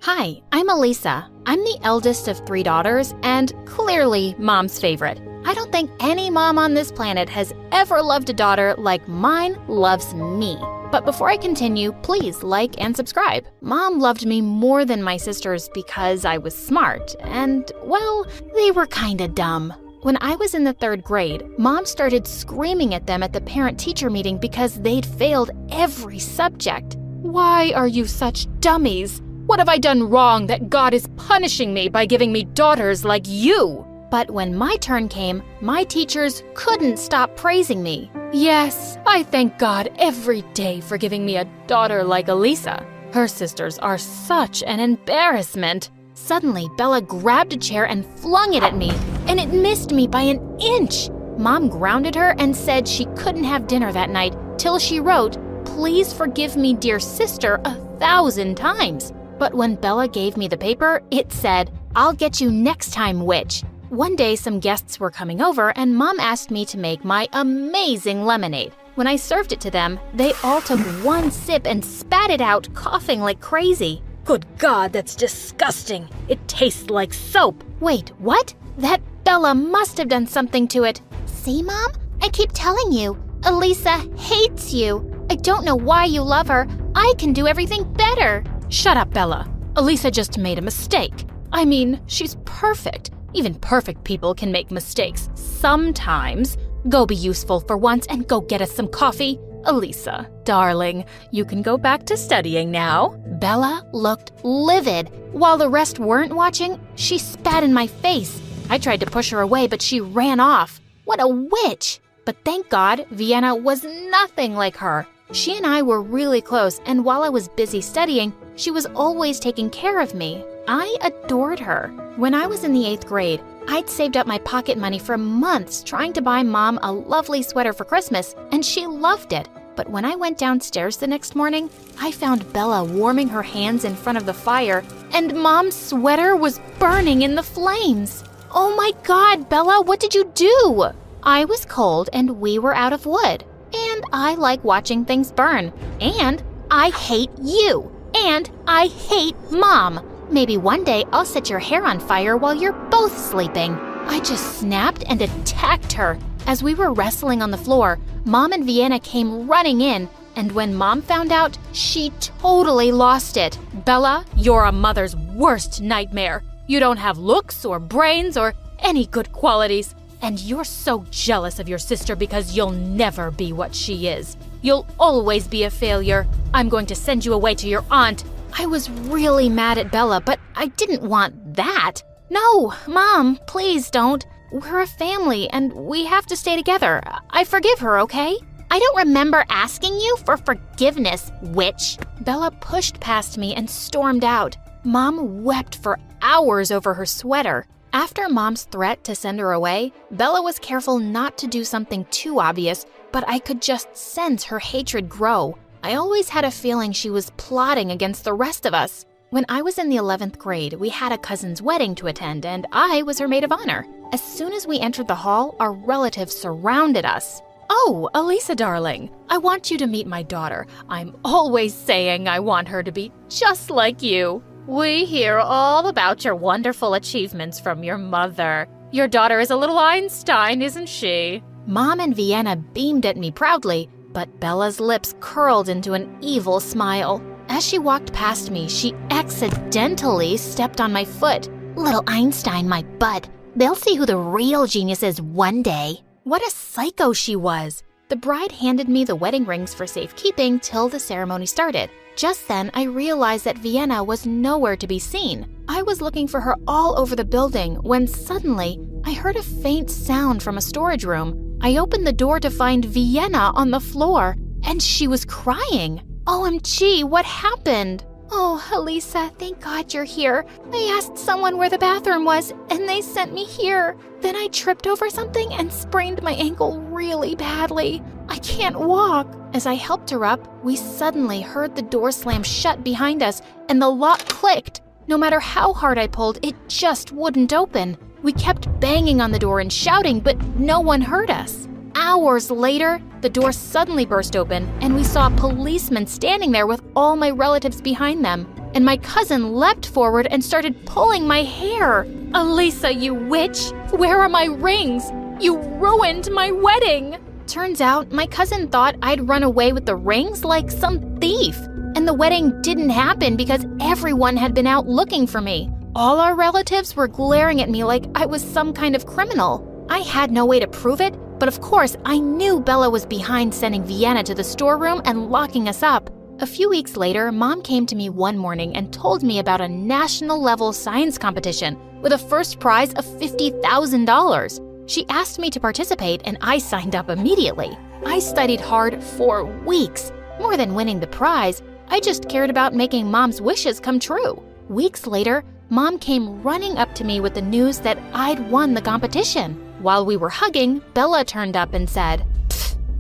Hi, I'm Elisa. I'm the eldest of 3 daughters and clearly Mom's favorite. I don't think any mom on this planet has ever loved a daughter like mine loves me. But before I continue, please like and subscribe. Mom loved me more than my sisters because I was smart and, well, they were kinda dumb. When I was in the 3rd grade, Mom started screaming at them at the parent-teacher meeting because they'd failed every subject. Why are you such dummies? What have I done wrong that God is punishing me by giving me daughters like you? But when my turn came, my teachers couldn't stop praising me. Yes, I thank God every day for giving me a daughter like Elisa. Her sisters are such an embarrassment. Suddenly, Bella grabbed a chair and flung it at me, and it missed me by an inch. Mom grounded her and said she couldn't have dinner that night till she wrote, "Please forgive me, dear sister," 1,000 times. But when Bella gave me the paper, it said, "I'll get you next time, witch." One day, some guests were coming over, and Mom asked me to make my amazing lemonade. When I served it to them, they all took one sip and spat it out, coughing like crazy. Good God, that's disgusting. It tastes like soap. Wait, what? That Bella must have done something to it. See, Mom? I keep telling you, Elisa hates you. I don't know why you love her. I can do everything better. Shut up, Bella. Elisa just made a mistake. I mean, she's perfect. Even perfect people can make mistakes sometimes. Go be useful for once and go get us some coffee. Elisa, darling, you can go back to studying now. Bella looked livid. While the rest weren't watching, she spat in my face. I tried to push her away, but she ran off. What a witch! But thank God, Vienna was nothing like her. She and I were really close, and while I was busy studying, she was always taking care of me. I adored her. When I was in the 8th grade, I'd saved up my pocket money for months trying to buy Mom a lovely sweater for Christmas, and she loved it. But when I went downstairs the next morning, I found Bella warming her hands in front of the fire, and Mom's sweater was burning in the flames. Oh my God, Bella, what did you do? I was cold and we were out of wood. And I like watching things burn. And I hate you. And I hate Mom. Maybe one day I'll set your hair on fire while you're both sleeping. I just snapped and attacked her. As we were wrestling on the floor, Mom and Vienna came running in, and when Mom found out, she totally lost it. Bella, you're a mother's worst nightmare. You don't have looks or brains or any good qualities, and you're so jealous of your sister because you'll never be what she is. You'll always be a failure. I'm going to send you away to your aunt. I was really mad at Bella, but I didn't want that. No, Mom, please don't. We're a family, and we have to stay together. I forgive her, okay? I don't remember asking you for forgiveness, witch. Bella pushed past me and stormed out. Mom wept for hours over her sweater. After Mom's threat to send her away, Bella was careful not to do something too obvious, but I could just sense her hatred grow. I always had a feeling she was plotting against the rest of us. When I was in the 11th grade, we had a cousin's wedding to attend, and I was her maid of honor. As soon as we entered the hall, our relatives surrounded us. "Oh, Elisa, darling, I want you to meet my daughter. I'm always saying I want her to be just like you. We hear all about your wonderful achievements from your mother. Your daughter is a little Einstein, isn't she?" Mom and Vienna beamed at me proudly, but Bella's lips curled into an evil smile. As she walked past me, she accidentally stepped on my foot. Little Einstein, my butt. They'll see who the real genius is one day. What a psycho she was. The bride handed me the wedding rings for safekeeping till the ceremony started. Just then, I realized that Vienna was nowhere to be seen. I was looking for her all over the building when suddenly I heard a faint sound from a storage room. I opened the door to find Vienna on the floor, and she was crying. OMG, what happened? Oh, Elisa, thank God you're here. I asked someone where the bathroom was, and they sent me here. Then I tripped over something and sprained my ankle really badly. I can't walk. As I helped her up, we suddenly heard the door slam shut behind us, and the lock clicked. No matter how hard I pulled, it just wouldn't open. We kept banging on the door and shouting, but no one heard us. Hours later, the door suddenly burst open, and we saw policemen standing there with all my relatives behind them. and my cousin leapt forward and started pulling my hair. "Elisa, you witch! Where are my rings? You ruined my wedding!" Turns out my cousin thought I'd run away with the rings like some thief, and the wedding didn't happen because everyone had been out looking for me. All our relatives were glaring at me like I was some kind of criminal. I had no way to prove it, but of course I knew Bella was behind sending Vienna to the storeroom and locking us up. A few weeks later, Mom came to me one morning and told me about a national-level science competition with a first prize of $50,000. She asked me to participate, and I signed up immediately. I studied hard for weeks. More than winning the prize, I just cared about making Mom's wishes come true. Weeks later, Mom came running up to me with the news that I'd won the competition. While we were hugging, Bella turned up and said,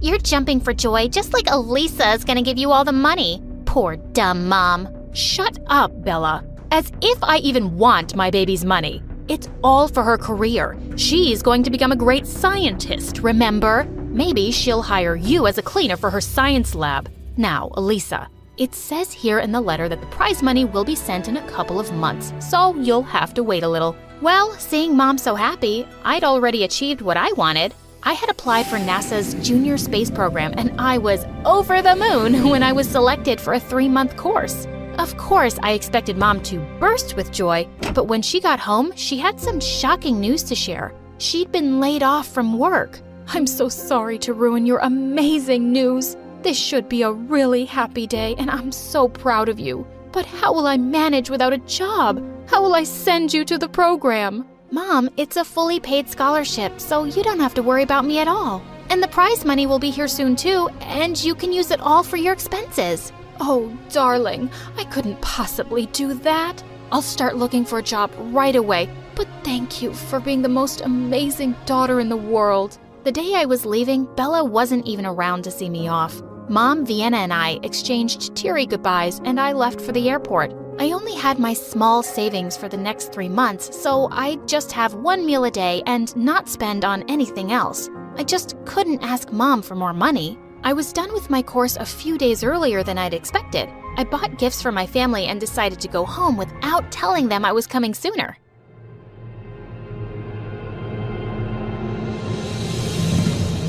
You're jumping for joy just like Elisa is gonna give you all the money. Poor dumb Mom. "Shut up, Bella. As if I even want my baby's money. It's all for her career. She's going to become a great scientist, remember? Maybe she'll hire you as a cleaner for her science lab. Now, Elisa, it says here in the letter that the prize money will be sent in a couple of months, so you'll have to wait a little." Well, seeing Mom so happy, I'd already achieved what I wanted. I had applied for NASA's Junior Space Program, and I was over the moon when I was selected for a 3-month course. Of course, I expected Mom to burst with joy, but when she got home, she had some shocking news to share. She'd been laid off from work. "I'm so sorry to ruin your amazing news. This should be a really happy day, and I'm so proud of you. But how will I manage without a job? How will I send you to the program?" Mom, it's a fully paid scholarship, so you don't have to worry about me at all. And the prize money will be here soon too, and you can use it all for your expenses. "Oh, darling, I couldn't possibly do that. I'll start looking for a job right away, but thank you for being the most amazing daughter in the world." The day I was leaving, Bella wasn't even around to see me off. Mom, Vienna, and I exchanged teary goodbyes, and I left for the airport. I only had my small savings for the next 3 months, so I'd just have 1 meal a day and not spend on anything else. I just couldn't ask Mom for more money. I was done with my course a few days earlier than I'd expected. I bought gifts for my family and decided to go home without telling them I was coming sooner.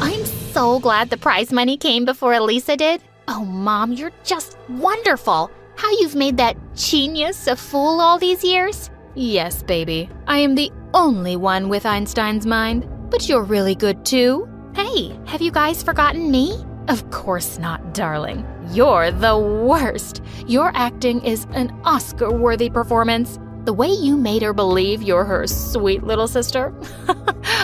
I'm so glad the prize money came before Elisa did. Oh, Mom, you're just wonderful. How you've made that genius a fool all these years. Yes, baby. I am the only one with Einstein's mind, but you're really good too. Hey, have you guys forgotten me? Of course not, darling. You're the worst. Your acting is an Oscar-worthy performance. The way you made her believe you're her sweet little sister.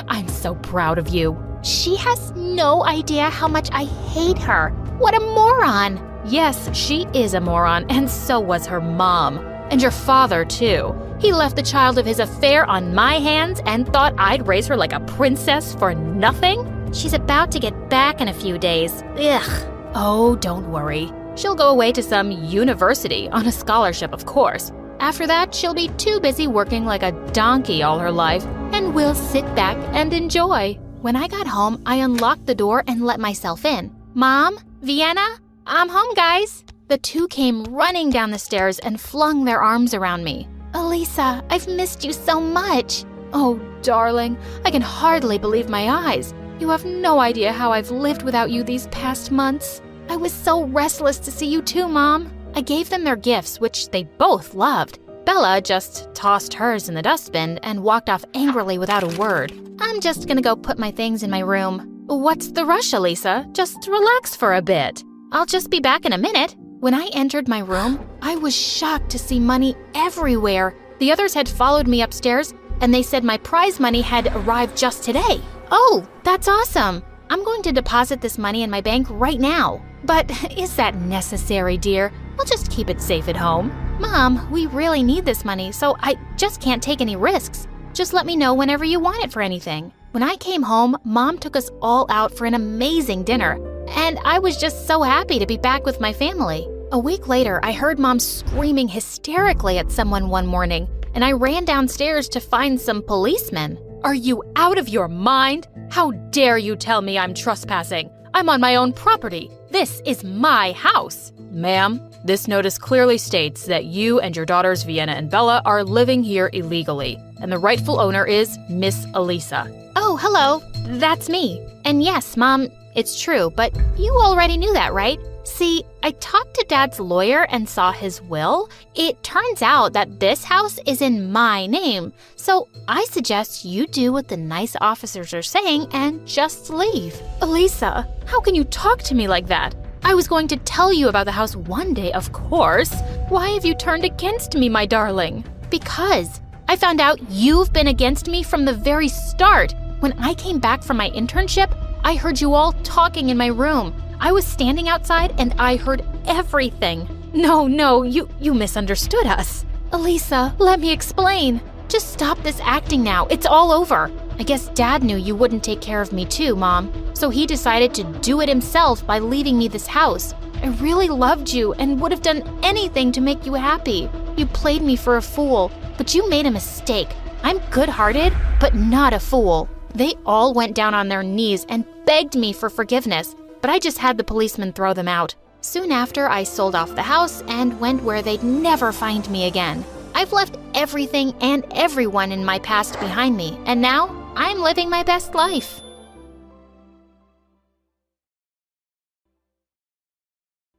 I'm so proud of you. She has no idea how much I hate her. What a moron. Yes, she is a moron, and so was her mom. And your father, too. He left the child of his affair on my hands and thought I'd raise her like a princess for nothing? She's about to get back in a few days. Ugh. Oh, don't worry. She'll go away to some university on a scholarship, of course. After that, she'll be too busy working like a donkey all her life, and we'll sit back and enjoy. When I got home, I unlocked the door and let myself in. Mom, Vienna, I'm home, guys. The two came running down the stairs and flung their arms around me. Elisa, I've missed you so much. Oh, darling, I can hardly believe my eyes. You have no idea how I've lived without you these past months. I was so restless to see you too, Mom. I gave them their gifts, which they both loved. Bella just tossed hers in the dustbin and walked off angrily without a word. I'm just gonna go put my things in my room. What's the rush, Elisa? Just relax for a bit. I'll just be back in a minute. When I entered my room, I was shocked to see money everywhere. The others had followed me upstairs, and they said my prize money had arrived just today. Oh, that's awesome. I'm going to deposit this money in my bank right now. But is that necessary, dear? I'll just keep it safe at home. Mom, we really need this money, so I just can't take any risks. Just let me know whenever you want it for anything. When I came home, Mom took us all out for an amazing dinner, and I was just so happy to be back with my family. A week later, I heard Mom screaming hysterically at someone one morning, and I ran downstairs to find some policemen. Are you out of your mind? How dare you tell me I'm trespassing? I'm on my own property. This is my house. Ma'am, this notice clearly states that you and your daughters Vienna and Bella are living here illegally, and the rightful owner is Miss Elisa. Oh, hello. That's me. And yes, Mom, it's true, but you already knew that, right? See, I talked to Dad's lawyer and saw his will. It turns out that this house is in my name, so I suggest you do what the nice officers are saying and just leave. Elisa, how can you talk to me like that? I was going to tell you about the house one day, of course. Why have you turned against me, my darling? Because I found out you've been against me from the very start. When I came back from my internship, I heard you all talking in my room. I was standing outside and I heard everything. No, you misunderstood us. Elisa, let me explain. Just stop this acting now. It's all over. I guess Dad knew you wouldn't take care of me too, Mom. So he decided to do it himself by leaving me this house. I really loved you and would have done anything to make you happy. You played me for a fool, but you made a mistake. I'm good-hearted, but not a fool. They all went down on their knees and begged me for forgiveness, but I just had the policeman throw them out. Soon after, I sold off the house and went where they'd never find me again. I've left everything and everyone in my past behind me, and now I'm living my best life.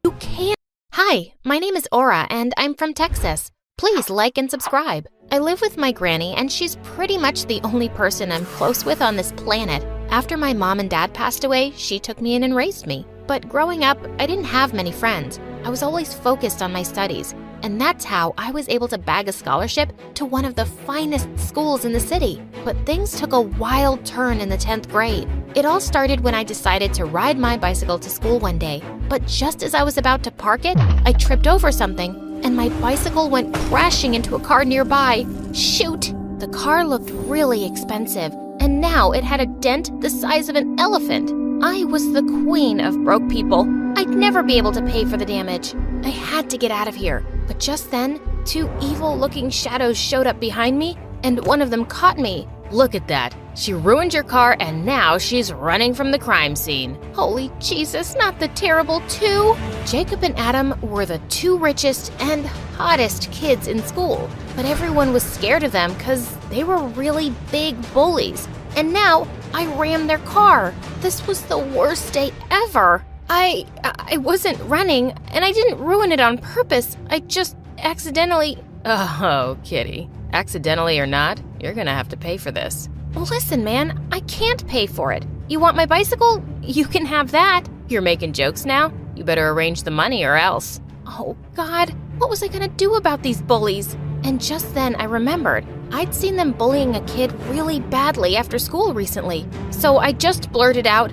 You can't. Hi, my name is Aura, and I'm from Texas. Please like and subscribe. I live with my granny, and she's pretty much the only person I'm close with on this planet. After my mom and dad passed away, she took me in and raised me. But growing up, I didn't have many friends. I was always focused on my studies, and that's how I was able to bag a scholarship to one of the finest schools in the city. But things took a wild turn in the 10th grade. It all started when I decided to ride my bicycle to school one day. But just as I was about to park it, I tripped over something, and my bicycle went crashing into a car nearby. Shoot! The car looked really expensive, and now it had a dent the size of an elephant. I was the queen of broke people. I'd never be able to pay for the damage. I had to get out of here. But just then, two evil-looking shadows showed up behind me, and one of them caught me. Look at that. She ruined your car, and now she's running from the crime scene. Holy Jesus, not the terrible two! Jacob and Adam were the two richest and hottest kids in school, but everyone was scared of them because they were really big bullies. And now I rammed their car. This was the worst day ever. I wasn't running, and I didn't ruin it on purpose. I just accidentally... Oh, kitty. Accidentally or not, you're gonna have to pay for this. Listen, man, I can't pay for it. You want my bicycle? You can have that. You're making jokes now? You better arrange the money or else. Oh, God, what was I gonna do about these bullies? And just then I remembered I'd seen them bullying a kid really badly after school recently. So I just blurted out,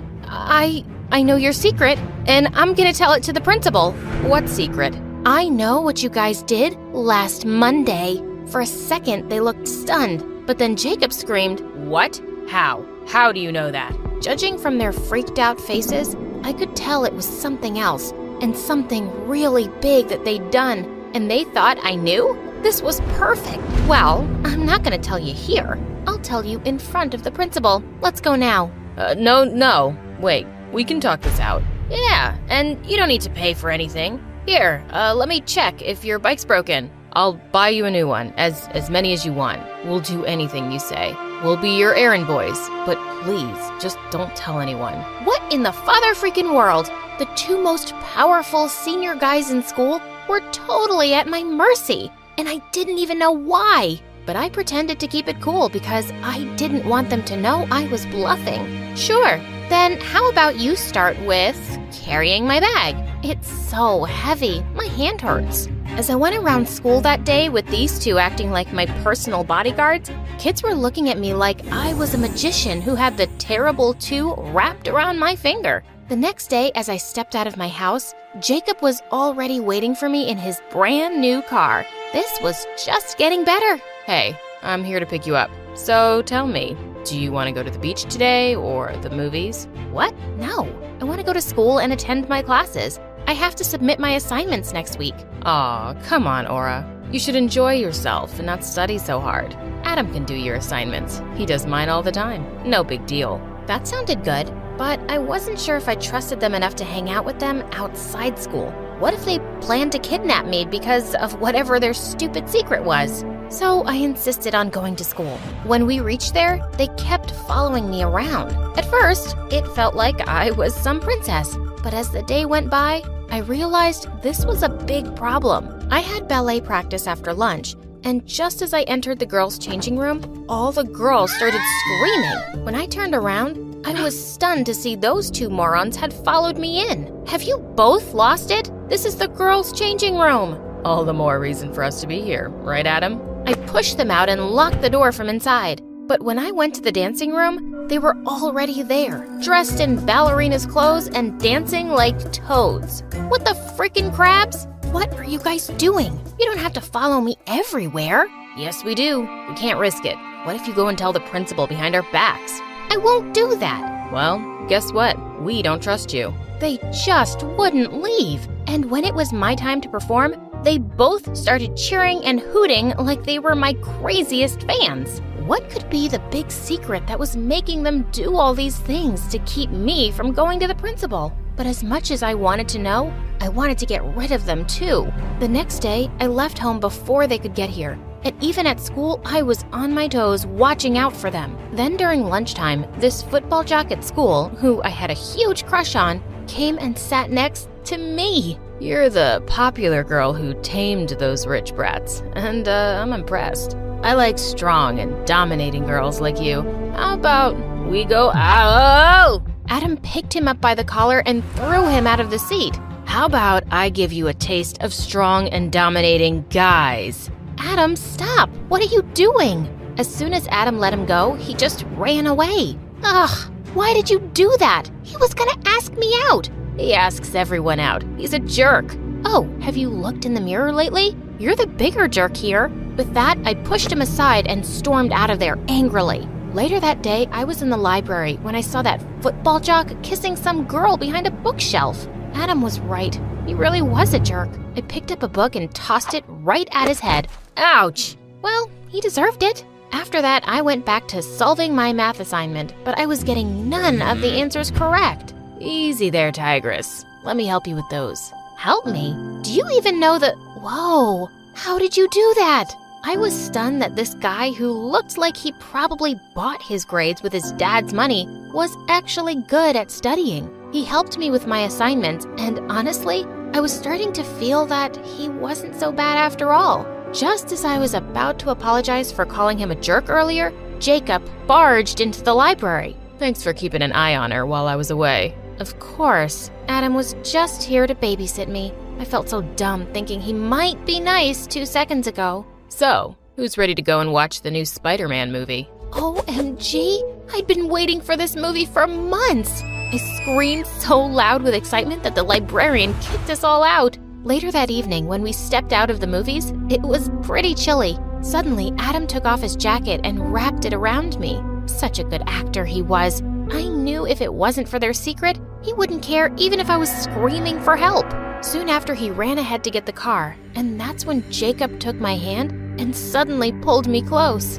I know your secret, and I'm gonna tell it to the principal. What secret? I know what you guys did last Monday. For a second, they looked stunned, but then Jacob screamed, What? How? How do you know that? Judging from their freaked out faces, I could tell it was something else, and something really big that they'd done, and they thought I knew? This was perfect. Well, I'm not gonna tell you here. I'll tell you in front of the principal. Let's go now. No. Wait, we can talk this out. Yeah, and you don't need to pay for anything. Here, let me check if your bike's broken. I'll buy you a new one, as many as you want. We'll do anything you say. We'll be your errand boys, but please, just don't tell anyone. What in the father freaking world? The two most powerful senior guys in school were totally at my mercy, and I didn't even know why. But I pretended to keep it cool because I didn't want them to know I was bluffing. Sure, then how about you start with carrying my bag? It's so heavy, my hand hurts. As I went around school that day with these two acting like my personal bodyguards, kids were looking at me like I was a magician who had the terrible two wrapped around my finger. The next day, as I stepped out of my house, Jacob was already waiting for me in his brand new car. This was just getting better. Hey, I'm here to pick you up. So tell me, do you want to go to the beach today or the movies? What? No. I want to go to school and attend my classes. I have to submit my assignments next week. Aw, come on, Aura. You should enjoy yourself and not study so hard. Adam can do your assignments. He does mine all the time. No big deal. That sounded good. but I wasn't sure if I trusted them enough to hang out with them outside school. What if they planned to kidnap me because of whatever their stupid secret was? So I insisted on going to school. When we reached there, they kept following me around. At first, it felt like I was some princess, but as the day went by, I realized this was a big problem. I had ballet practice after lunch, and just as I entered the girls' changing room, all the girls started screaming. When I turned around, I was stunned to see those two morons had followed me in. Have you both lost it? This is the girls' changing room. All the more reason for us to be here, right, Adam? I pushed them out and locked the door from inside. But when I went to the dancing room, they were already there, dressed in ballerina's clothes and dancing like toads. What the frickin' crabs? What are you guys doing? You don't have to follow me everywhere. Yes, we do. We can't risk it. What if you go and tell the principal behind our backs? I won't do that. Well, guess what? We don't trust you. They just wouldn't leave. And when it was my time to perform, they both started cheering and hooting like they were my craziest fans. What could be the big secret that was making them do all these things to keep me from going to the principal? But as much as I wanted to know, I wanted to get rid of them too. The next day, I left home before they could get here. And even at school, I was on my toes watching out for them. Then during lunchtime, this football jock at school, who I had a huge crush on, came and sat next to me. You're the popular girl who tamed those rich brats, and I'm impressed. I like strong and dominating girls like you. How about we go out? Adam picked him up by the collar and threw him out of the seat. How about I give you a taste of strong and dominating guys? Adam, stop! What are you doing? As soon as Adam let him go, he just ran away. Ugh, why did you do that? He was gonna ask me out. He asks everyone out. He's a jerk. Oh, have you looked in the mirror lately? You're the bigger jerk here. With that, I pushed him aside and stormed out of there angrily. Later that day, I was in the library when I saw that football jock kissing some girl behind a bookshelf. Adam was right. He really was a jerk. I picked up a book and tossed it right at his head. Ouch! Well, he deserved it. After that, I went back to solving my math assignment, but I was getting none of the answers correct. Easy there, Tigress. Let me help you with those. Help me? Do you even know the... Whoa! How did you do that? I was stunned that this guy who looked like he probably bought his grades with his dad's money was actually good at studying. He helped me with my assignments, and honestly, I was starting to feel that he wasn't so bad after all. Just as I was about to apologize for calling him a jerk earlier, Jacob barged into the library. Thanks for keeping an eye on her while I was away. Of course, Adam was just here to babysit me. I felt so dumb thinking he might be nice 2 seconds ago. So, who's ready to go and watch the new Spider-Man movie? OMG, I'd been waiting for this movie for months. I screamed so loud with excitement that the librarian kicked us all out. Later that evening, when we stepped out of the movies, it was pretty chilly. Suddenly, Adam took off his jacket and wrapped it around me. Such a good actor he was. I knew if it wasn't for their secret, he wouldn't care even if I was screaming for help. Soon after, he ran ahead to get the car, and that's when Jacob took my hand and suddenly pulled me close.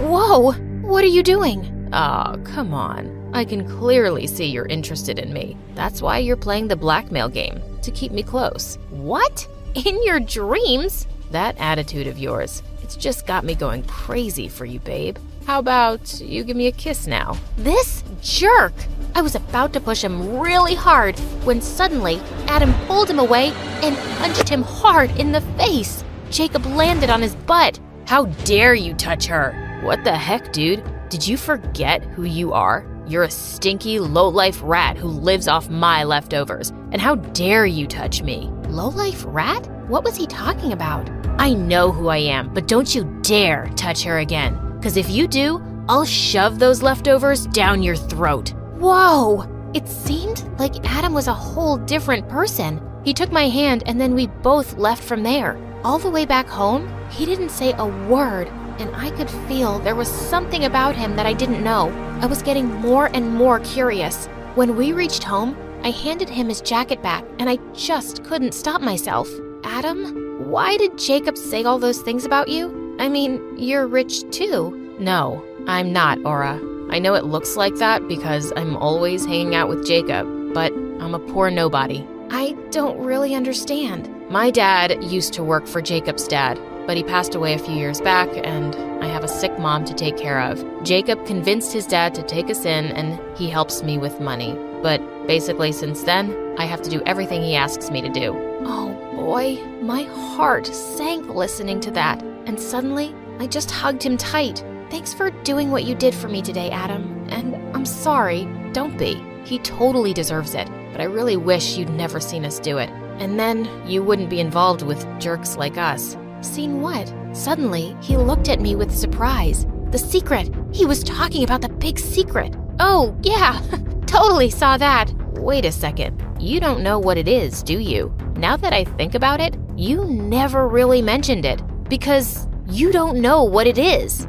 Whoa! What are you doing? Oh, come on. I can clearly see you're interested in me. That's why you're playing the blackmail game, to keep me close. What? In your dreams? That attitude of yours, it's just got me going crazy for you, babe. How about you give me a kiss now? This jerk! I was about to push him really hard when suddenly Adam pulled him away and punched him hard in the face. Jacob landed on his butt. How dare you touch her? What the heck, dude? Did you forget who you are? You're a stinky, low-life rat who lives off my leftovers. And how dare you touch me? Low-life rat? What was he talking about? I know who I am, but don't you dare touch her again. Because if you do, I'll shove those leftovers down your throat. Whoa! It seemed like Adam was a whole different person. He took my hand and then we both left from there. All the way back home, he didn't say a word, and I could feel there was something about him that I didn't know. I was getting more and more curious. When we reached home, I handed him his jacket back, and I just couldn't stop myself. Adam, why did Jacob say all those things about you? I mean, you're rich too. No, I'm not, Aura. I know it looks like that because I'm always hanging out with Jacob, but I'm a poor nobody. I don't really understand. My dad used to work for Jacob's dad, but he passed away a few years back, and I have a sick mom to take care of. Jacob convinced his dad to take us in, and he helps me with money. But basically, since then, I have to do everything he asks me to do. Oh boy, my heart sank listening to that, and suddenly, I just hugged him tight. Thanks for doing what you did for me today, Adam, and I'm sorry. Don't be. He totally deserves it, but I really wish you'd never seen us do it. And then you wouldn't be involved with jerks like us. Seen what? Suddenly, he looked at me with surprise. The secret. He was talking about the big secret. Oh, yeah, totally saw that. Wait a second. You don't know what it is, do you? Now that I think about it, you never really mentioned it because you don't know what it is.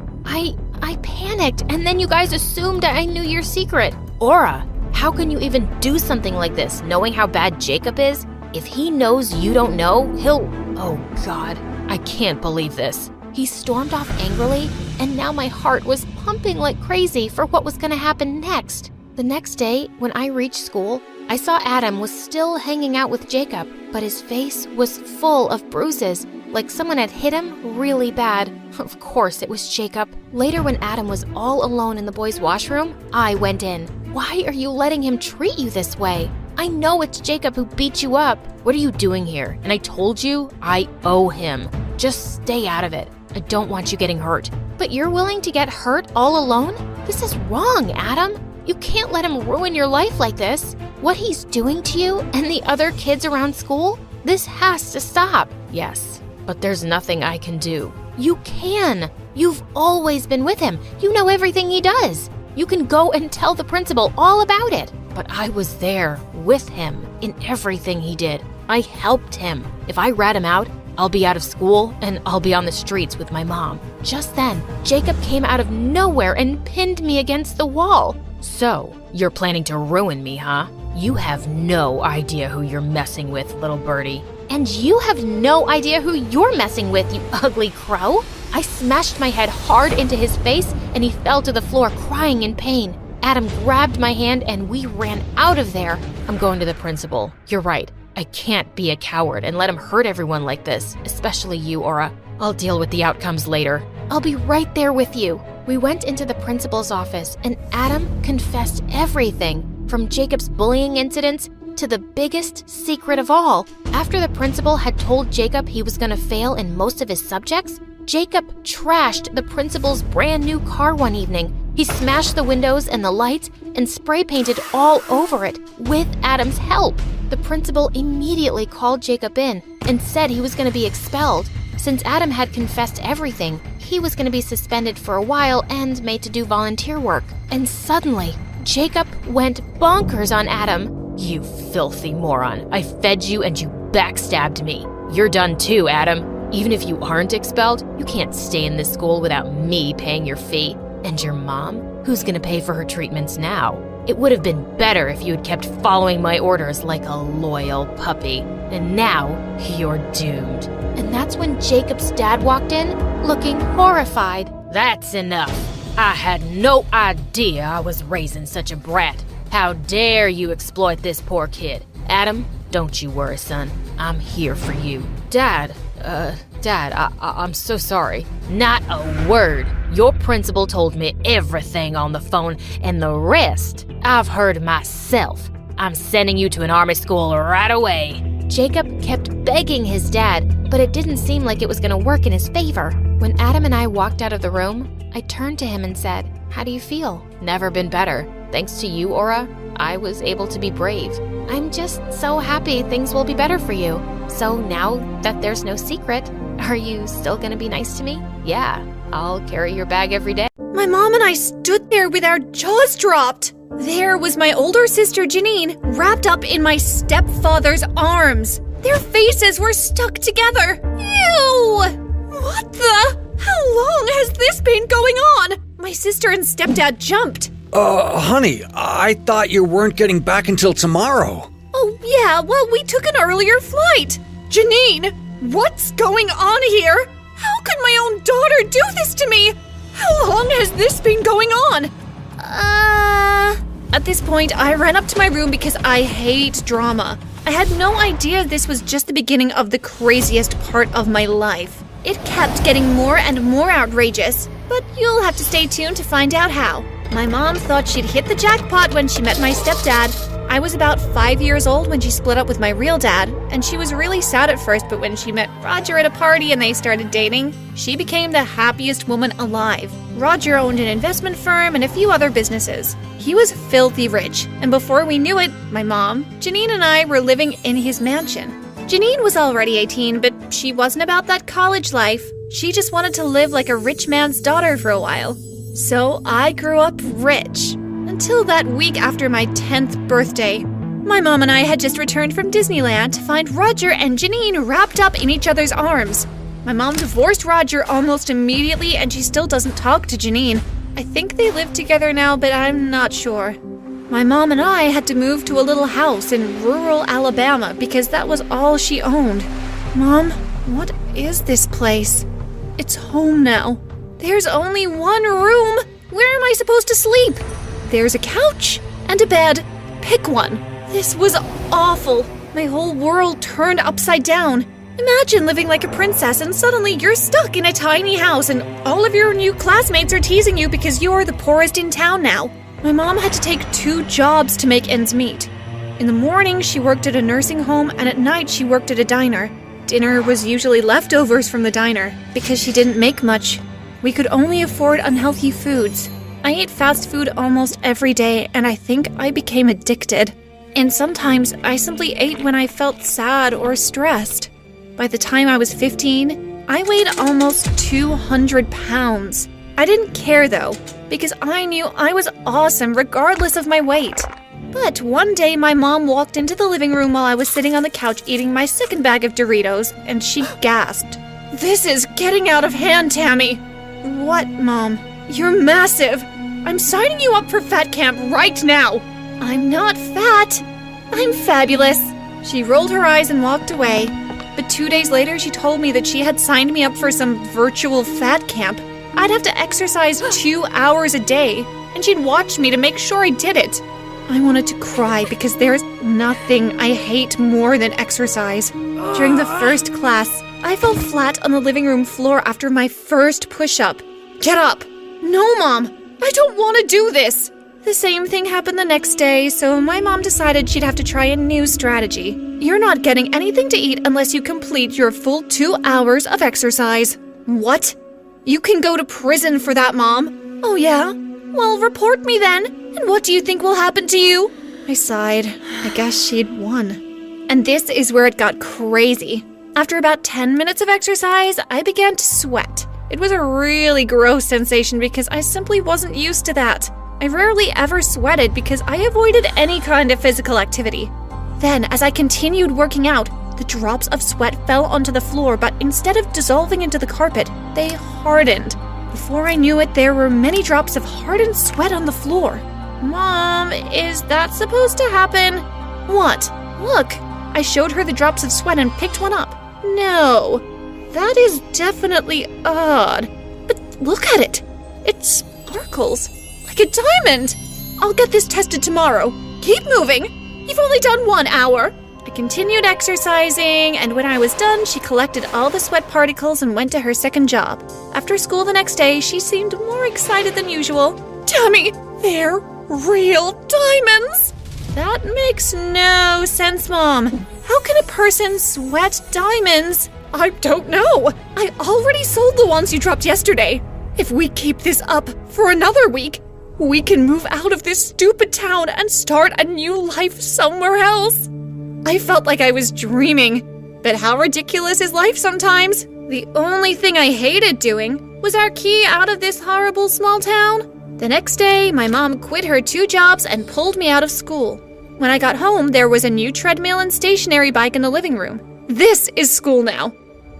I panicked, and then you guys assumed I knew your secret. Aura, how can you even do something like this, knowing how bad Jacob is? If he knows you don't know, he'll... Oh, God, I can't believe this. He stormed off angrily, and now my heart was pumping like crazy for what was going to happen next. The next day, when I reached school, I saw Adam was still hanging out with Jacob, but his face was full of bruises, like someone had hit him really bad. Of course, it was Jacob. Later, when Adam was all alone in the boys' washroom, I went in. Why are you letting him treat you this way? I know it's Jacob who beat you up. What are you doing here? And I told you, I owe him. Just stay out of it. I don't want you getting hurt. But you're willing to get hurt all alone? This is wrong, Adam. You can't let him ruin your life like this. What he's doing to you and the other kids around school, this has to stop. Yes, but there's nothing I can do. You can. You've always been with him. You know everything he does. You can go and tell the principal all about it. But I was there with him in everything he did. I helped him. If I rat him out, I'll be out of school and I'll be on the streets with my mom. Just then, Jacob came out of nowhere and pinned me against the wall. So, you're planning to ruin me, huh? You have no idea who you're messing with, little birdie. And you have no idea who you're messing with, you ugly crow. I smashed my head hard into his face and he fell to the floor crying in pain. Adam grabbed my hand and we ran out of there. I'm going to the principal. You're right. I can't be a coward and let him hurt everyone like this, especially you, Aura. I'll deal with the outcomes later. I'll be right there with you. We went into the principal's office and Adam confessed everything, from Jacob's bullying incidents to the biggest secret of all. After the principal had told Jacob he was going to fail in most of his subjects, Jacob trashed the principal's brand new car one evening. He smashed the windows and the lights and spray painted all over it with Adam's help. The principal immediately called Jacob in and said he was going to be expelled. Since Adam had confessed everything, he was going to be suspended for a while and made to do volunteer work. And suddenly, Jacob went bonkers on Adam. You filthy moron. I fed you and you backstabbed me. You're done too, Adam. Even if you aren't expelled, you can't stay in this school without me paying your fee. And your mom? Who's gonna pay for her treatments now? It would have been better if you had kept following my orders like a loyal puppy. And now, you're doomed. And that's when Jacob's dad walked in, looking horrified. That's enough. I had no idea I was raising such a brat. How dare you exploit this poor kid? Adam, don't you worry, son. I'm here for you. Dad, I'm so sorry. Not a word. Your principal told me everything on the phone, and the rest I've heard myself. I'm sending you to an army school right away. Jacob kept begging his dad, but it didn't seem like it was going to work in his favor. When Adam and I walked out of the room, I turned to him and said, "How do you feel?" Never been better. Thanks to you, Aura, I was able to be brave. I'm just so happy things will be better for you. So now that there's no secret, are you still gonna be nice to me? Yeah, I'll carry your bag every day. My mom and I stood there with our jaws dropped. There was my older sister Janine, wrapped up in my stepfather's arms. Their faces were stuck together. Ew! What the? How long has this been going on? My sister and stepdad jumped. Honey, I thought you weren't getting back until tomorrow. Oh, yeah, well, we took an earlier flight. Janine, what's going on here? How could my own daughter do this to me? How long has this been going on? At this point, I ran up to my room because I hate drama. I had no idea this was just the beginning of the craziest part of my life. It kept getting more and more outrageous, but you'll have to stay tuned to find out how. My mom thought she'd hit the jackpot when she met my stepdad. I was about 5 years old when she split up with my real dad, and she was really sad at first, but when she met Roger at a party and they started dating, she became the happiest woman alive. Roger owned an investment firm and a few other businesses. He was filthy rich, and before we knew it, my mom, Janine, and I were living in his mansion. Janine was already 18, but she wasn't about that college life. She just wanted to live like a rich man's daughter for a while. So I grew up rich. Until that week after my 10th birthday. My mom and I had just returned from Disneyland to find Roger and Janine wrapped up in each other's arms. My mom divorced Roger almost immediately, and she still doesn't talk to Janine. I think they live together now, but I'm not sure. My mom and I had to move to a little house in rural Alabama because that was all she owned. Mom, what is this place? It's home now. There's only one room. Where am I supposed to sleep? There's a couch and a bed. Pick one. This was awful. My whole world turned upside down. Imagine living like a princess and suddenly you're stuck in a tiny house and all of your new classmates are teasing you because you're the poorest in town now. My mom had to take 2 jobs to make ends meet. In the morning, she worked at a nursing home, and at night she worked at a diner. Dinner was usually leftovers from the diner because she didn't make much. We could only afford unhealthy foods. I ate fast food almost every day, and I think I became addicted. And sometimes I simply ate when I felt sad or stressed. By the time I was 15, I weighed almost 200 pounds. I didn't care though, because I knew I was awesome regardless of my weight. But one day my mom walked into the living room while I was sitting on the couch eating my second bag of Doritos, and she gasped. "This is getting out of hand, Tammy." "What, Mom? You're massive. I'm signing you up for fat camp right now." "I'm not fat. I'm fabulous." She rolled her eyes and walked away. But 2 days later, she told me that she had signed me up for some virtual fat camp. I'd have to exercise 2 hours a day, and she'd watch me to make sure I did it. I wanted to cry because there's nothing I hate more than exercise. During the first class, I fell flat on the living room floor after my first push-up. "Get up!" "No, Mom! I don't want to do this!" The same thing happened the next day, so my mom decided she'd have to try a new strategy. "You're not getting anything to eat unless you complete your full 2 hours of exercise." "What? You can go to prison for that, Mom." "Oh yeah? Well, report me then. And what do you think will happen to you?" I sighed. I guess she'd won. And this is where it got crazy. After about 10 minutes of exercise, I began to sweat. It was a really gross sensation because I simply wasn't used to that. I rarely ever sweated because I avoided any kind of physical activity. Then, as I continued working out, the drops of sweat fell onto the floor, but instead of dissolving into the carpet, they hardened. Before I knew it, there were many drops of hardened sweat on the floor. "Mom, is that supposed to happen?" "What? Look." I showed her the drops of sweat and picked one up. "No, that is definitely odd. But look at it. It sparkles like a diamond. I'll get this tested tomorrow. Keep moving. You've only done 1 hour." I continued exercising, and when I was done, she collected all the sweat particles and went to her second job. After school the next day, she seemed more excited than usual. "Tammy, they're real diamonds!" "That makes no sense, Mom. How can a person sweat diamonds?" "I don't know. I already sold the ones you dropped yesterday. If we keep this up for another week, we can move out of this stupid town and start a new life somewhere else." I felt like I was dreaming. But how ridiculous is life sometimes? The only thing I hated doing was our key out of this horrible small town. The next day, my mom quit her 2 jobs and pulled me out of school. When I got home, there was a new treadmill and stationary bike in the living room. "This is school now.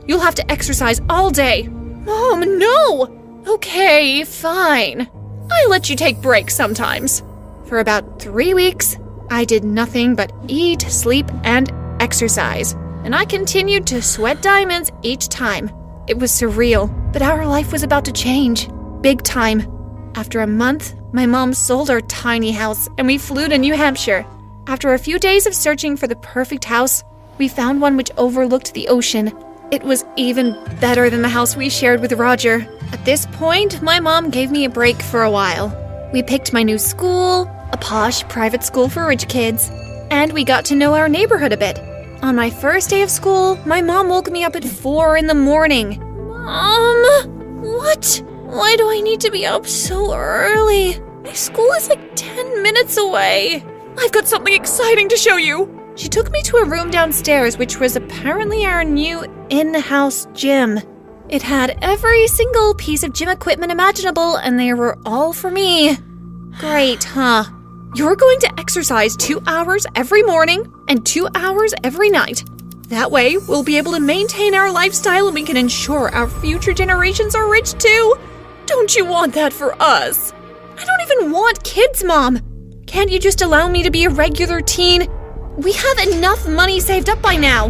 You'll have to exercise all day." "Mom, no!" "Okay, fine. I let you take breaks sometimes." For about 3 weeks, I did nothing but eat, sleep, and exercise. And I continued to sweat diamonds each time. It was surreal, but our life was about to change. Big time. After a month, My mom sold our tiny house and we flew to New Hampshire. After a few days of searching for the perfect house, we found one which overlooked the ocean. It was even better than the house we shared with Roger. At this point, my mom gave me a break for a while. We picked my new school, a posh private school for rich kids, and we got to know our neighborhood a bit. On my first day of school, my mom woke me up at 4 in the morning. Mom, what? Why do I need to be up so early? My school is like 10 minutes away. I've got something exciting to show you. She took me to a room downstairs, which was apparently our new in-house gym. It had every single piece of gym equipment imaginable, and they were all for me. Great, huh? You're going to exercise 2 hours every morning and 2 hours every night. That way, we'll be able to maintain our lifestyle and we can ensure our future generations are rich too. Don't you want that for us? I don't even want kids, Mom. Can't you just allow me to be a regular teen? We have enough money saved up by now.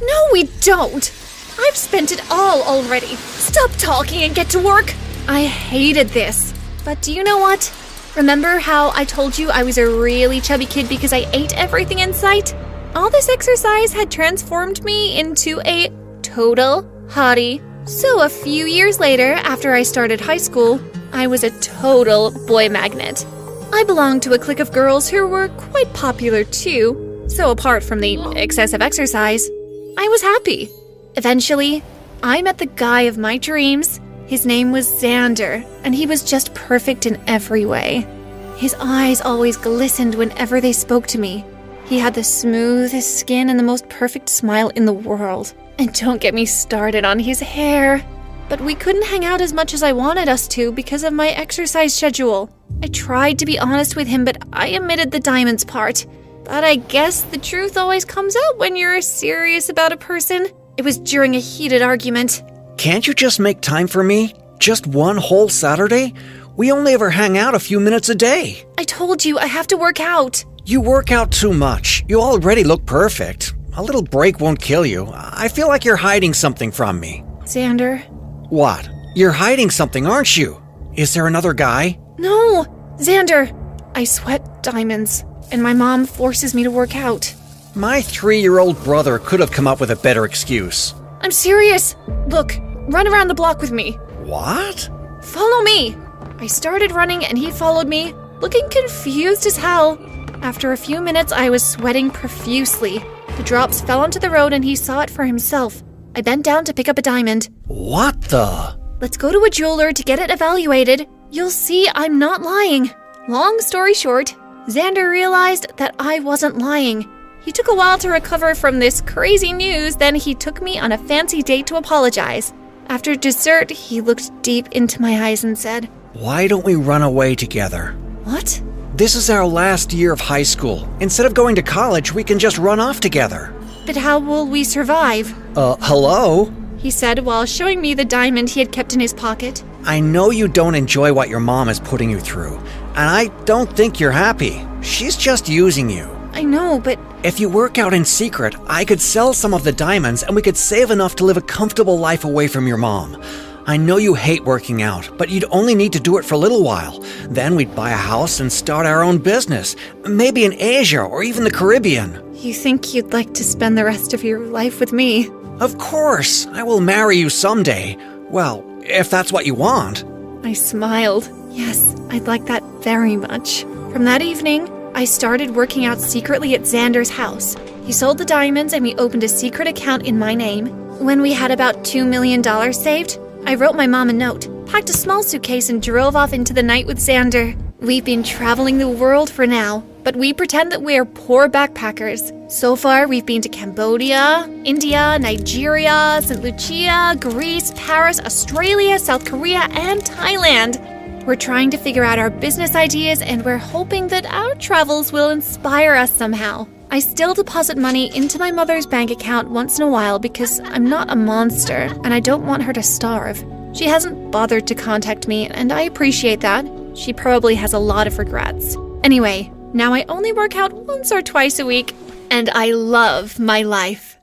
No, we don't. I've spent it all already. Stop talking and get to work. I hated this. But do you know what? Remember how I told you I was a really chubby kid because I ate everything in sight? All this exercise had transformed me into a total hottie. So a few years later, after I started high school, I was a total boy magnet. I belonged to a clique of girls who were quite popular too. So apart from the excessive exercise, I was happy. Eventually, I met the guy of my dreams. His name was Xander, and he was just perfect in every way. His eyes always glistened whenever they spoke to me. He had the smoothest skin and the most perfect smile in the world. And don't get me started on his hair. But we couldn't hang out as much as I wanted us to because of my exercise schedule. I tried to be honest with him, but I omitted the diamonds part. But I guess the truth always comes out when you're serious about a person. It was during a heated argument. Can't you just make time for me? Just one whole Saturday? We only ever hang out a few minutes a day. I told you I have to work out. You work out too much. You already look perfect. A little break won't kill you. I feel like you're hiding something from me. Xander. What? You're hiding something, aren't you? Is there another guy? No, Xander. I sweat diamonds, and my mom forces me to work out. My 3-year-old brother could have come up with a better excuse. I'm serious. Look, run around the block with me. What? Follow me. I started running and he followed me, looking confused as hell. After a few minutes, I was sweating profusely. The drops fell onto the road and he saw it for himself. I bent down to pick up a diamond. What the? Let's go to a jeweler to get it evaluated. You'll see I'm not lying. Long story short, Xander realized that I wasn't lying. He took a while to recover from this crazy news, then he took me on a fancy date to apologize. After dessert, he looked deep into my eyes and said, "Why don't we run away together?" What? This is our last year of high school. Instead of going to college, we can just run off together. But how will we survive? Hello? He said while showing me the diamond he had kept in his pocket. I know you don't enjoy what your mom is putting you through, and I don't think you're happy. She's just using you. I know, but... If you work out in secret, I could sell some of the diamonds and we could save enough to live a comfortable life away from your mom. I know you hate working out, but you'd only need to do it for a little while. Then we'd buy a house and start our own business, maybe in Asia or even the Caribbean. You think you'd like to spend the rest of your life with me? Of course, I will marry you someday. Well, if that's what you want. I smiled. Yes, I'd like that very much. From that evening, I started working out secretly at Xander's house. He sold the diamonds and we opened a secret account in my name. When we had about $2 million saved, I wrote my mom a note, packed a small suitcase and drove off into the night with Xander. We've been traveling the world for now, but we pretend that we're poor backpackers. So far, we've been to Cambodia, India, Nigeria, St. Lucia, Greece, Paris, Australia, South Korea, and Thailand. We're trying to figure out our business ideas and we're hoping that our travels will inspire us somehow. I still deposit money into my mother's bank account once in a while because I'm not a monster and I don't want her to starve. She hasn't bothered to contact me and I appreciate that. She probably has a lot of regrets. Anyway, now I only work out once or twice a week and I love my life.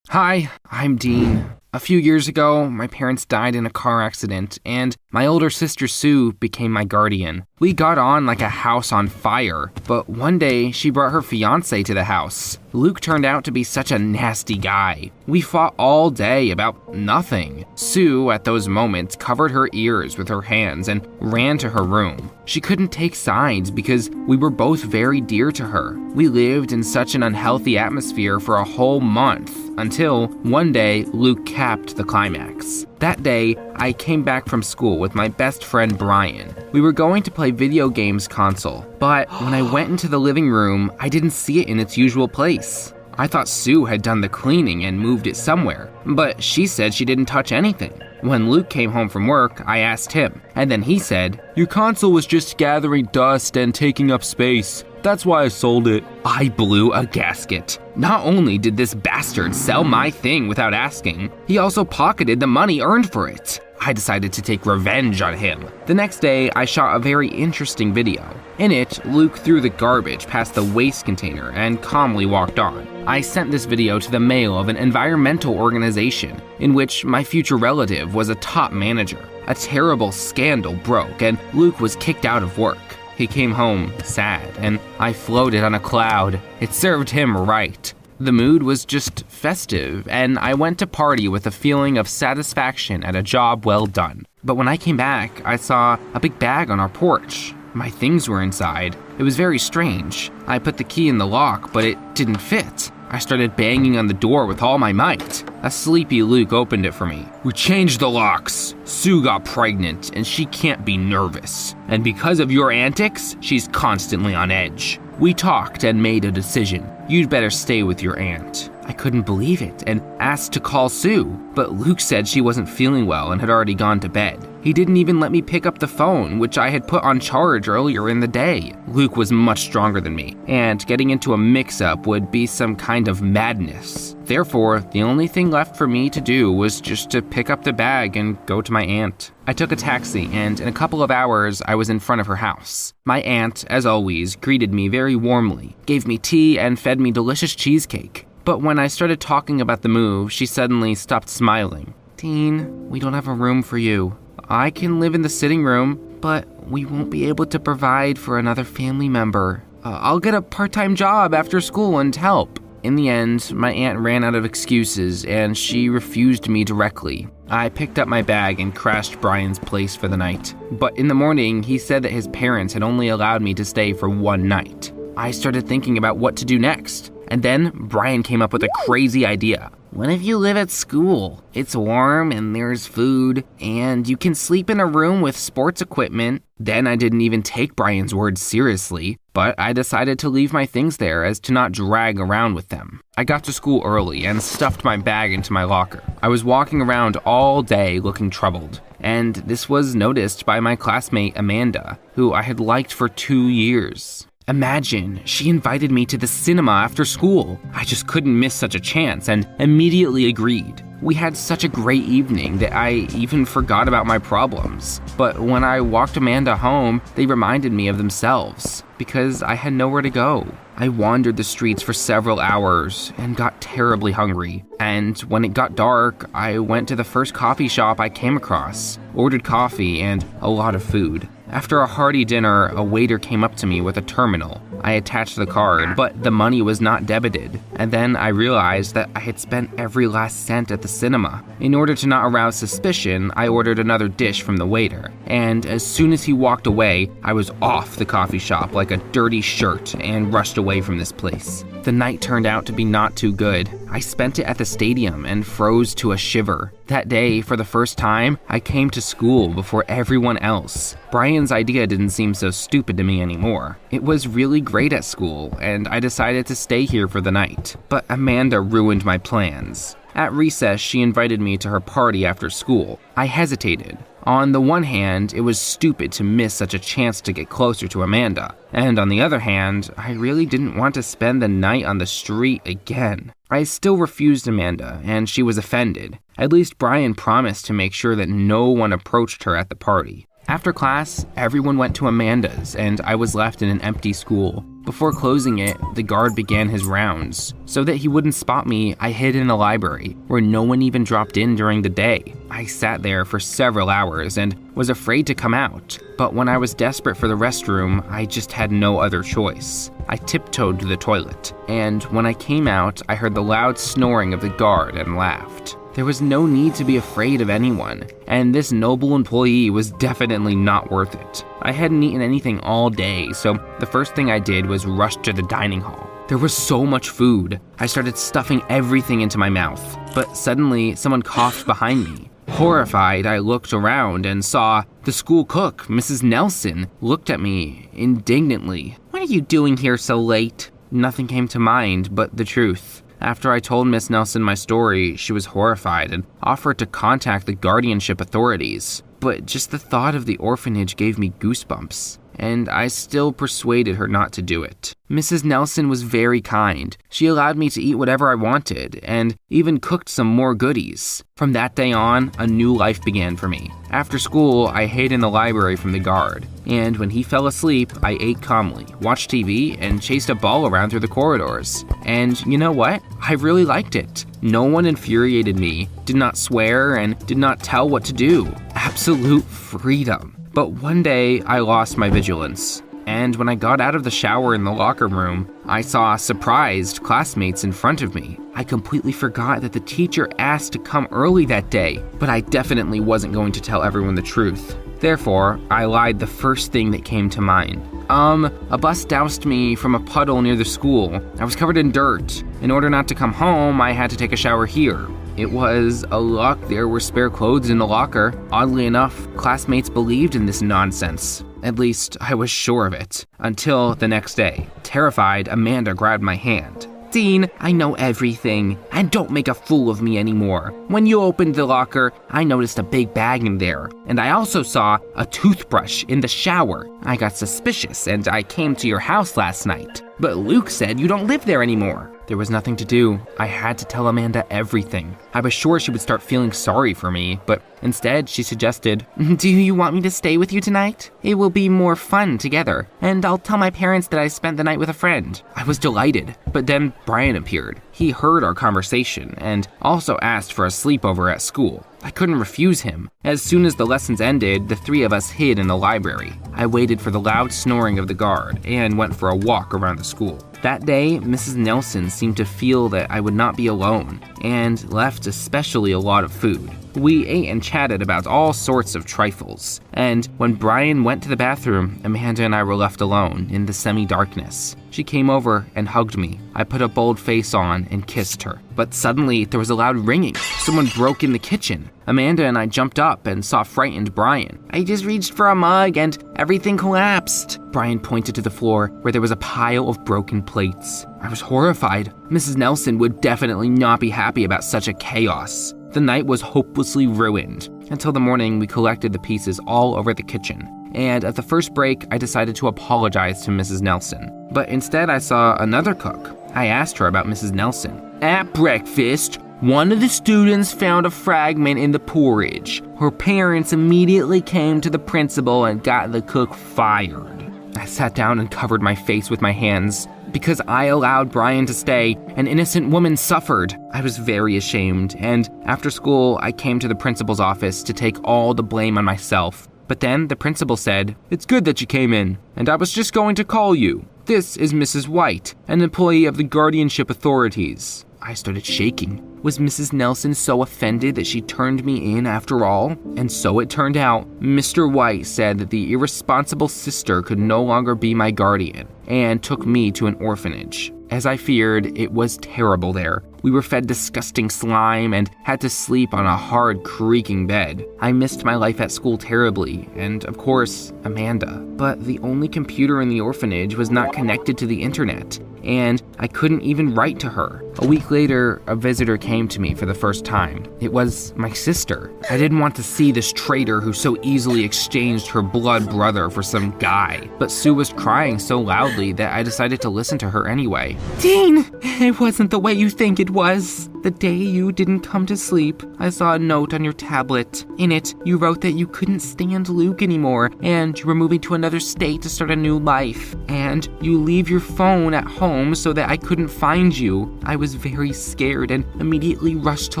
Hi, I'm Dean. A few years ago, my parents died in a car accident, and my older sister Sue became my guardian. We got on like a house on fire, but one day she brought her fiancé to the house. Luke turned out to be such a nasty guy. We fought all day about nothing. Sue, at those moments, covered her ears with her hands and ran to her room. She couldn't take sides because we were both very dear to her. We lived in such an unhealthy atmosphere for a whole month until one day Luke capped the climax. That day, I came back from school with my best friend Brian. We were going to play video games console, but when I went into the living room, I didn't see it in its usual place. I thought Sue had done the cleaning and moved it somewhere, but she said she didn't touch anything. When Luke came home from work, I asked him, and then he said, "Your console was just gathering dust and taking up space. That's why I sold it." I blew a gasket. Not only did this bastard sell my thing without asking, he also pocketed the money earned for it. I decided to take revenge on him. The next day, I shot a very interesting video. In it, Luke threw the garbage past the waste container and calmly walked on. I sent this video to the mail of an environmental organization in which my future relative was a top manager. A terrible scandal broke and Luke was kicked out of work. He came home sad, and I floated on a cloud. It served him right. The mood was just festive, and I went to party with a feeling of satisfaction at a job well done. But when I came back, I saw a big bag on our porch. My things were inside. It was very strange. I put the key in the lock, but it didn't fit. I started banging on the door with all my might. A sleepy Luke opened it for me. "We changed the locks. Sue got pregnant, and she can't be nervous. And because of your antics, she's constantly on edge. We talked and made a decision. You'd better stay with your aunt." I couldn't believe it and asked to call Sue, but Luke said she wasn't feeling well and had already gone to bed. He didn't even let me pick up the phone, which I had put on charge earlier in the day. Luke was much stronger than me, and getting into a mix-up would be some kind of madness. Therefore, the only thing left for me to do was just to pick up the bag and go to my aunt. I took a taxi, and in a couple of hours, I was in front of her house. My aunt, as always, greeted me very warmly, gave me tea, and fed me delicious cheesecake. But when I started talking about the move, she suddenly stopped smiling. "Dean, we don't have a room for you. I can live in the sitting room, but we won't be able to provide for another family member. I'll get a part-time job after school and help." In the end, my aunt ran out of excuses and she refused me directly. I picked up my bag and crashed Brian's place for the night. But in the morning, he said that his parents had only allowed me to stay for one night. I started thinking about what to do next. And then Brian came up with a crazy idea. "What if you live at school? It's warm and there's food, and you can sleep in a room with sports equipment." Then I didn't even take Brian's words seriously, but I decided to leave my things there as to not drag around with them. I got to school early and stuffed my bag into my locker. I was walking around all day looking troubled, and this was noticed by my classmate Amanda, who I had liked for 2 years. Imagine, she invited me to the cinema after school. I just couldn't miss such a chance and immediately agreed. We had such a great evening that I even forgot about my problems. But when I walked Amanda home, they reminded me of themselves because I had nowhere to go. I wandered the streets for several hours and got terribly hungry. And when it got dark, I went to the first coffee shop I came across, ordered coffee and a lot of food. After a hearty dinner, a waiter came up to me with a terminal. I attached the card, but the money was not debited. And then I realized that I had spent every last cent at the cinema. In order to not arouse suspicion, I ordered another dish from the waiter. And as soon as he walked away, I was off the coffee shop like a dirty shirt and rushed away from this place. The night turned out to be not too good. I spent it at the stadium and froze to a shiver. That day, for the first time, I came to school before everyone else. Brian's idea didn't seem so stupid to me anymore. It was really great at school, and I decided to stay here for the night. But Amanda ruined my plans. At recess, she invited me to her party after school. I hesitated. On the one hand, it was stupid to miss such a chance to get closer to Amanda. And on the other hand, I really didn't want to spend the night on the street again. I still refused Amanda, and she was offended. At least Brian promised to make sure that no one approached her at the party. After class, everyone went to Amanda's, and I was left in an empty school. Before closing it, the guard began his rounds. So that he wouldn't spot me, I hid in the library, where no one even dropped in during the day. I sat there for several hours and was afraid to come out. But when I was desperate for the restroom, I just had no other choice. I tiptoed to the toilet, and when I came out, I heard the loud snoring of the guard and laughed. There was no need to be afraid of anyone, and this noble employee was definitely not worth it. I hadn't eaten anything all day, so the first thing I did was rush to the dining hall. There was so much food. I started stuffing everything into my mouth, but suddenly someone coughed behind me. Horrified, I looked around and saw the school cook, Mrs. Nelson, looked at me indignantly. "What are you doing here so late?" Nothing came to mind but the truth. After I told Miss Nelson my story, she was horrified and offered to contact the guardianship authorities. But just the thought of the orphanage gave me goosebumps, and I still persuaded her not to do it. Mrs. Nelson was very kind. She allowed me to eat whatever I wanted, and even cooked some more goodies. From that day on, a new life began for me. After school, I hid in the library from the guard, and when he fell asleep, I ate calmly, watched TV, and chased a ball around through the corridors. And you know what? I really liked it. No one infuriated me, did not swear, and did not tell what to do. Absolute freedom. But one day, I lost my vigilance. And when I got out of the shower in the locker room, I saw surprised classmates in front of me. I completely forgot that the teacher asked to come early that day, but I definitely wasn't going to tell everyone the truth. Therefore, I lied the first thing that came to mind. A bus doused me from a puddle near the school. I was covered in dirt. In order not to come home, I had to take a shower here. It was a luck there were spare clothes in the locker. Oddly enough, classmates believed in this nonsense. At least, I was sure of it. Until the next day. Terrified, Amanda grabbed my hand. "Dean, I know everything, and don't make a fool of me anymore. When you opened the locker, I noticed a big bag in there, and I also saw a toothbrush in the shower. I got suspicious, and I came to your house last night. But Luke said you don't live there anymore." There was nothing to do. I had to tell Amanda everything. I was sure she would start feeling sorry for me, but instead she suggested, "Do you want me to stay with you tonight? It will be more fun together, and I'll tell my parents that I spent the night with a friend." I was delighted, but then Brian appeared. He heard our conversation and also asked for a sleepover at school. I couldn't refuse him. As soon as the lessons ended, the three of us hid in the library. I waited for the loud snoring of the guard and went for a walk around the school. That day, Mrs. Nelson seemed to feel that I would not be alone, and left especially a lot of food. We ate and chatted about all sorts of trifles, and when Brian went to the bathroom, Amanda and I were left alone in the semi-darkness. She came over and hugged me. I put a bold face on and kissed her. But suddenly, there was a loud ringing. Someone broke in the kitchen. Amanda and I jumped up and saw frightened Brian. "I just reached for a mug and everything collapsed." Brian pointed to the floor where there was a pile of broken plates. I was horrified. Mrs. Nelson would definitely not be happy about such a chaos. The night was hopelessly ruined. Until the morning, we collected the pieces all over the kitchen. And at the first break, I decided to apologize to Mrs. Nelson. But instead, I saw another cook. I asked her about Mrs. Nelson. "At breakfast, one of the students found a fragment in the porridge. Her parents immediately came to the principal and got the cook fired." I sat down and covered my face with my hands. Because I allowed Brian to stay, an innocent woman suffered. I was very ashamed, and after school, I came to the principal's office to take all the blame on myself. But then the principal said, "It's good that you came in, and I was just going to call you. This is Mrs. White, an employee of the guardianship authorities." I started shaking. Was Mrs. Nelson so offended that she turned me in after all? And so it turned out. Mr. White said that the irresponsible sister could no longer be my guardian and took me to an orphanage. As I feared, it was terrible there. We were fed disgusting slime and had to sleep on a hard, creaking bed. I missed my life at school terribly, and of course, Amanda. But the only computer in the orphanage was not connected to the internet, and I couldn't even write to her. A week later, a visitor came to me for the first time. It was my sister. I didn't want to see this traitor who so easily exchanged her blood brother for some guy. But Sue was crying so loudly that I decided to listen to her anyway. Dean, it wasn't the way you think it was. The day you didn't come to sleep, I saw a note on your tablet. In it, you wrote that you couldn't stand Luke anymore, and you were moving to another state to start a new life. And you leave your phone at home so that I couldn't find you. I was very scared and immediately rushed to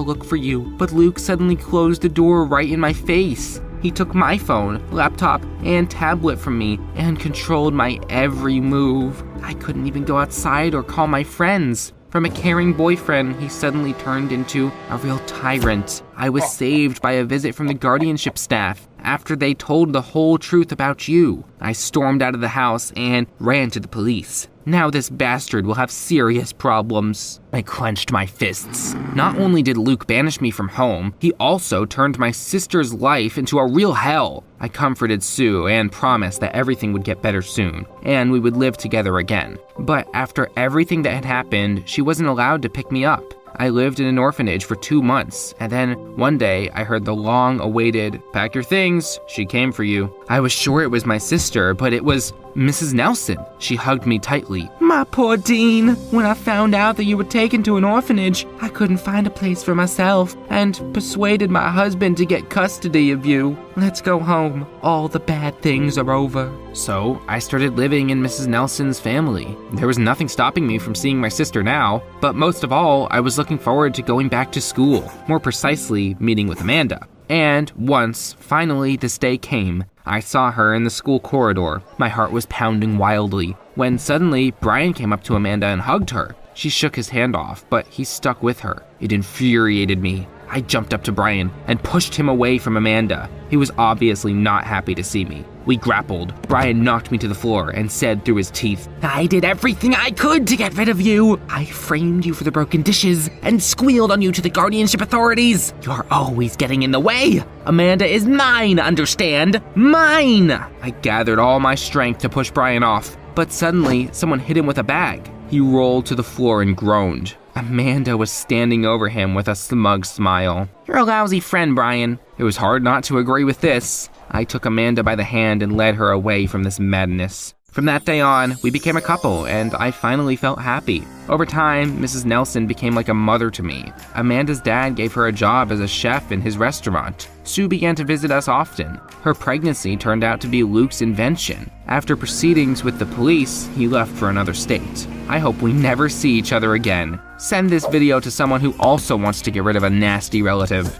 look for you, but Luke suddenly closed the door right in my face. He took my phone, laptop, and tablet from me and controlled my every move. I couldn't even go outside or call my friends. From a caring boyfriend, he suddenly turned into a real tyrant. I was saved by a visit from the guardianship staff. After they told the whole truth about you, I stormed out of the house and ran to the police. Now this bastard will have serious problems. I clenched my fists. Not only did Luke banish me from home, he also turned my sister's life into a real hell. I comforted Sue and promised that everything would get better soon, and we would live together again. But after everything that had happened, she wasn't allowed to pick me up. I lived in an orphanage for 2 months, and then one day I heard the long-awaited, "Pack your things, she came for you." I was sure it was my sister, but it was Mrs. Nelson. She hugged me tightly. "My poor Dean, when I found out that you were taken to an orphanage, I couldn't find a place for myself and persuaded my husband to get custody of you. Let's go home. All the bad things are over." So I started living in Mrs. Nelson's family. There was nothing stopping me from seeing my sister now, but most of all, I was looking forward to going back to school, more precisely meeting with Amanda. And once, finally, this day came. I saw her in the school corridor. My heart was pounding wildly, when suddenly Brian came up to Amanda and hugged her. She shook his hand off, but he stuck with her. It infuriated me. I jumped up to Brian and pushed him away from Amanda. He was obviously not happy to see me. We grappled. Brian knocked me to the floor and said through his teeth, "I did everything I could to get rid of you. I framed you for the broken dishes and squealed on you to the guardianship authorities. You're always getting in the way. Amanda is mine, understand? Mine!" I gathered all my strength to push Brian off, but suddenly someone hit him with a bag. He rolled to the floor and groaned. Amanda was standing over him with a smug smile. "You're a lousy friend, Brian." It was hard not to agree with this. I took Amanda by the hand and led her away from this madness. From that day on, we became a couple, and I finally felt happy. Over time, Mrs. Nelson became like a mother to me. Amanda's dad gave her a job as a chef in his restaurant. Sue began to visit us often. Her pregnancy turned out to be Luke's invention. After proceedings with the police, he left for another state. I hope we never see each other again. Send this video to someone who also wants to get rid of a nasty relative.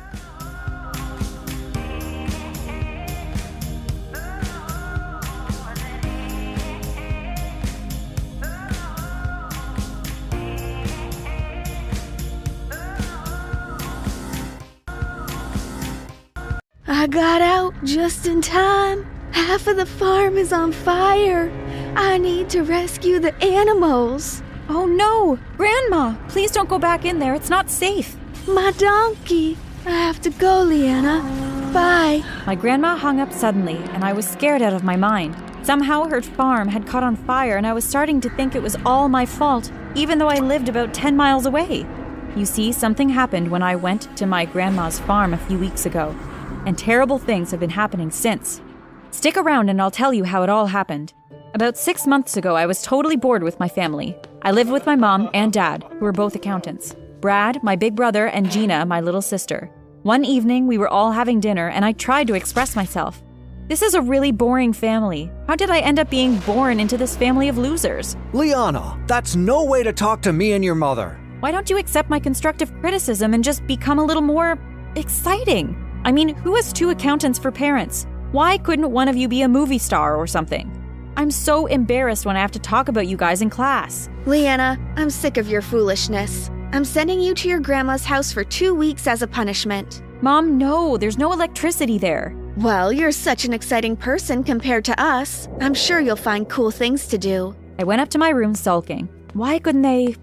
I got out just in time. Half of the farm is on fire. I need to rescue the animals. Oh no! Grandma! Please don't go back in there. It's not safe. My donkey. I have to go, Leanna. Bye. My grandma hung up suddenly, and I was scared out of my mind. Somehow her farm had caught on fire, and I was starting to think it was all my fault, even though I lived about 10 miles away. You see, something happened when I went to my grandma's farm a few weeks ago, and terrible things have been happening since. Stick around and I'll tell you how it all happened. About 6 months ago, I was totally bored with my family. I lived with my mom and dad, who were both accountants. Brad, my big brother, and Gina, my little sister. One evening, we were all having dinner, and I tried to express myself. This is a really boring family. How did I end up being born into this family of losers? Liana, that's no way to talk to me and your mother. Why don't you accept my constructive criticism and just become a little more exciting? I mean, who has 2 accountants for parents? Why couldn't one of you be a movie star or something? I'm so embarrassed when I have to talk about you guys in class. Leanna, I'm sick of your foolishness. I'm sending you to your grandma's house for 2 weeks as a punishment. Mom, no, there's no electricity there. Well, you're such an exciting person compared to us. I'm sure you'll find cool things to do. I went up to my room sulking. Why couldn't they,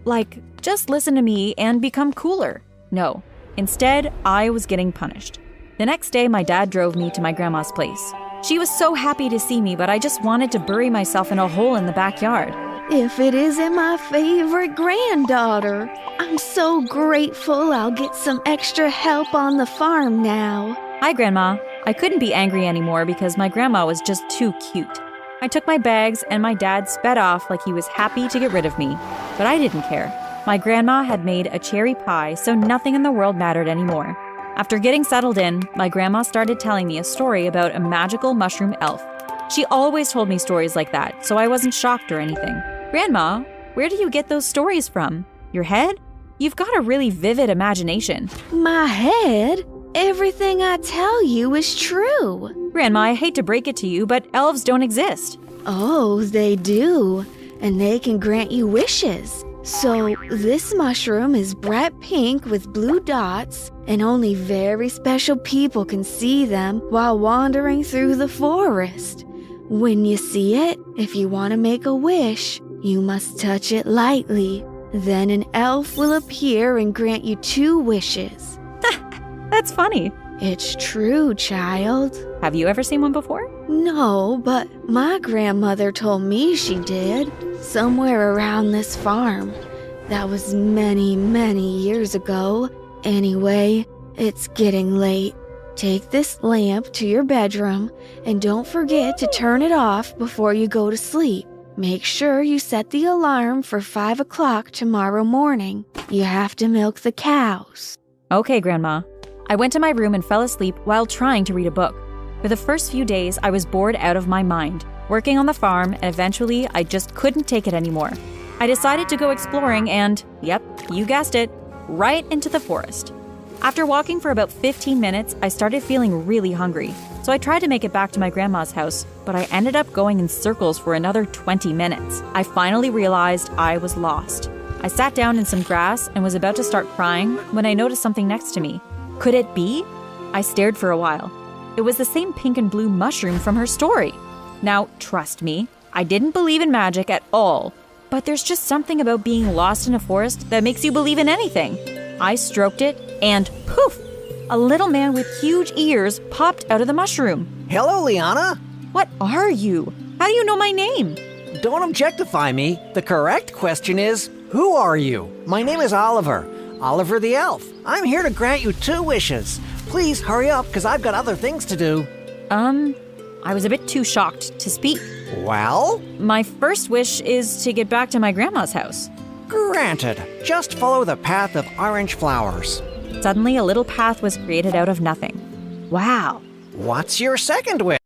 just listen to me and become cooler? No. Instead, I was getting punished. The next day, my dad drove me to my grandma's place. She was so happy to see me, but I just wanted to bury myself in a hole in the backyard. if it isn't my favorite granddaughter. I'm so grateful I'll get some extra help on the farm now. Hi, Grandma. I couldn't be angry anymore because my grandma was just too cute. I took my bags and my dad sped off like he was happy to get rid of me. But I didn't care. My grandma had made a cherry pie, so nothing in the world mattered anymore. After getting settled in, my grandma started telling me a story about a magical mushroom elf. She always told me stories like that, so I wasn't shocked or anything. Grandma, where do you get those stories from? Your head? You've got a really vivid imagination. My head? Everything I tell you is true. Grandma, I hate to break it to you, but elves don't exist. Oh, they do. And they can grant you wishes. So, this mushroom is bright pink with blue dots, and only very special people can see them while wandering through the forest. When you see it, if you want to make a wish, you must touch it lightly. Then an elf will appear and grant you 2 wishes. That's funny. It's true, child. Have you ever seen one before? No, but my grandmother told me she did. Somewhere around this farm. That was many, many years ago. Anyway, it's getting late. Take this lamp to your bedroom and don't forget to turn it off before you go to sleep. Make sure you set the alarm for 5 o'clock tomorrow morning. You have to milk the cows. Okay, Grandma. I went to my room and fell asleep while trying to read a book. For the first few days, I was bored out of my mind, working on the farm, and eventually I just couldn't take it anymore. I decided to go exploring and, yep, you guessed it, right into the forest. After walking for about 15 minutes, I started feeling really hungry, so I tried to make it back to my grandma's house, but I ended up going in circles for another 20 minutes. I finally realized I was lost. I sat down in some grass and was about to start crying when I noticed something next to me. Could it be? I stared for a while. It was the same pink and blue mushroom from her story. Now, trust me, I didn't believe in magic at all, but there's just something about being lost in a forest that makes you believe in anything. I stroked it, and poof! A little man with huge ears popped out of the mushroom. Hello, Liana. What are you? How do you know my name? Don't objectify me. The correct question is, who are you? My name is Oliver. Oliver the Elf. I'm here to grant you 2 wishes. Please hurry up, because I've got other things to do. I was a bit too shocked to speak. Well? My first wish is to get back to my grandma's house. Granted. Just follow the path of orange flowers. Suddenly, a little path was created out of nothing. Wow. What's your second wish?